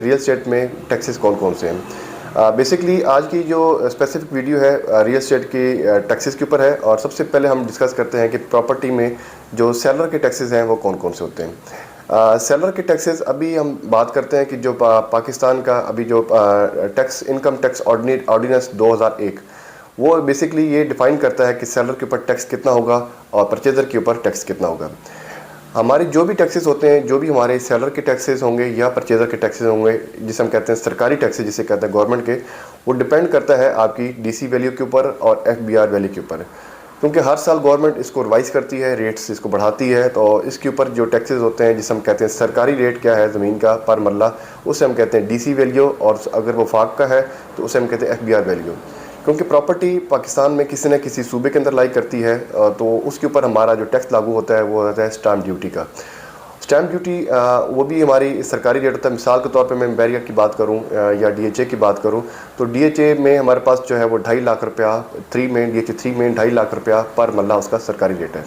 Real estate में taxes कौन कौन से हैं। बेसिकली आज की जो स्पेसिफिक वीडियो है रियल एस्टेट की टैक्सेस के ऊपर है, और सबसे पहले हम डिस्कस करते हैं कि प्रॉपर्टी में जो सेलर के टैक्सेस हैं वो कौन कौन से होते हैं। सेलर के टैक्सेस अभी हम बात करते हैं कि जो पाकिस्तान का अभी जो टैक्स इनकम टैक्स ऑर्डिनेंस 2001 वो बेसिकली ये डिफाइन करता है कि सेलर के ऊपर टैक्स कितना होगा और परचेजर के ऊपर टैक्स कितना होगा। हमारे जो भी टैक्सेस होते हैं, जो भी हमारे सेलर के टैक्सेस होंगे या परचेजर के टैक्सेस होंगे, जिसे हम कहते हैं सरकारी टैक्सेस जिसे कहते हैं गवर्नमेंट के, वो डिपेंड करता है आपकी डीसी वैल्यू के ऊपर और एफबीआर वैल्यू के ऊपर। क्योंकि हर साल गवर्नमेंट इसको रिवाइज करती है, रेट्स इसको बढ़ाती है, तो इसके ऊपर जो टैक्सेस होते हैं जिसे हम कहते हैं सरकारी रेट क्या है ज़मीन का पर मरला, उसे हम कहते हैं डीसी वैल्यू, और अगर वो फाक का है तो उसे हम कहते हैं एफबीआर वैल्यू। क्योंकि प्रॉपर्टी पाकिस्तान में किसी न किसी सूबे के अंदर लाई करती है, तो उसके ऊपर हमारा जो टैक्स लागू होता है वो होता है स्टैम्प ड्यूटी का। स्टैम्प ड्यूटी वो भी हमारी सरकारी रेट होता है। मिसाल के तौर पे मैं बैरिया की बात करूं या डीएचए की बात करूं, तो डीएचए में हमारे पास जो है वो 2.5 लाख रुपया, डीएचए 3 में 2.5 लाख रुपया पर मल्ला उसका सरकारी रेट है।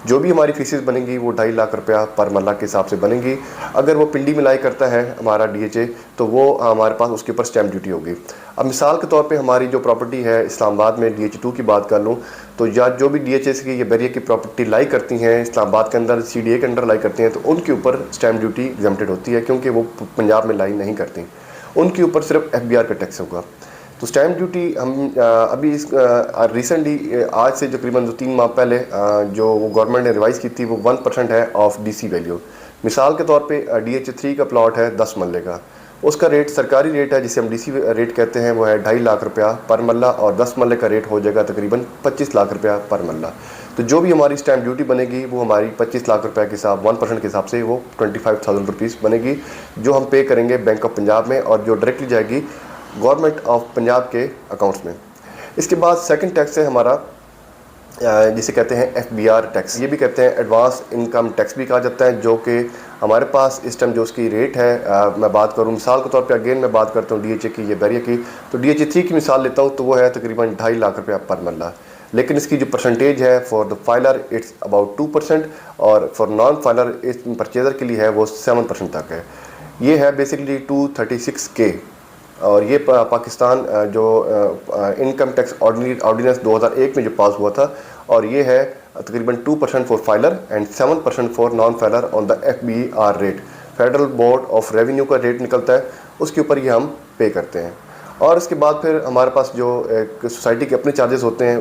जो भी हमारी फीसेस बनेंगी वो 2.5 लाख रुपया पर मल्ला के हिसाब से बनेंगी। अगर वो पिंडी में लाई करता है हमारा डीएचए, तो वो हमारे पास उसके ऊपर स्टैम्प ड्यूटी होगी। अब मिसाल के तौर पे हमारी जो प्रॉपर्टी है इस्लामाबाद में डीएचए 2 की बात कर लूँ, तो या जो भी डीएचए की या बैरिया की प्रॉपर्टी लाई करती हैं इस्लामाबाद के अंदर, सीडीए के अंदर लाई करती हैं, तो उनके ऊपर स्टैम्प ड्यूटी एग्जम्प्टेड होती है, क्योंकि वो पंजाब में लाई नहीं करती। उनके ऊपर सिर्फ एफबीआर का टैक्स होगा। तो स्टैम्प ड्यूटी हम अभी रिसेंटली आज से तकरीबन 2-3 माह पहले जो गवर्नमेंट ने रिवाइज़ की थी वो 1% है ऑफ डीसी वैल्यू। मिसाल के तौर पे डीएचए 3 का प्लॉट है 10 मरले का, उसका रेट सरकारी रेट है जिसे हम डीसी रेट कहते हैं वो है 2.5 लाख रुपया पर मरला, और 10 मरले का रेट हो जाएगा तकरीबन 25 लाख रुपया पर मरला। तो जो भी हमारी स्टैम्प ड्यूटी बनेगी वो हमारी 25 लाख रुपये के हिसाब 1% के हिसाब से वो 25,000 रुपीज़ बनेगी, जो हम पे करेंगे बैंक ऑफ पंजाब में, और जो डायरेक्टली जाएगी गवर्नमेंट ऑफ पंजाब के अकाउंट्स में। इसके बाद सेकंड टैक्स है हमारा जिसे कहते हैं एफबीआर टैक्स, ये भी कहते हैं एडवांस इनकम टैक्स भी कहा जाता है, जो कि हमारे पास इस टाइम जो उसकी रेट है मैं बात करूं मिसाल के तौर पे, अगेन मैं बात करता हूं डीएचए की या बैरिया की, तो डीएचए 3 की मिसाल लेता हूं तो वो है तकरीबन 2.5 लाख रुपया पर मरला। लेकिन इसकी जो परसेंटेज है for the filer it's about 2%, और फॉर नॉन फाइलर इस परचेजर के लिए है वो 7% तक है। ये है बेसिकली 236K, और ये पाकिस्तान जो इनकम टैक्स ऑर्डिनेंस 2001 में जो पास हुआ था, और ये है तकरीबन 2% for filer and 7% for non filer on the FBR rate. Federal board of revenue का रेट निकलता है, उसके ऊपर ये हम पे करते हैं। और इसके बाद फिर हमारे पास जो एक सोसाइटी के अपने चार्जेस होते हैं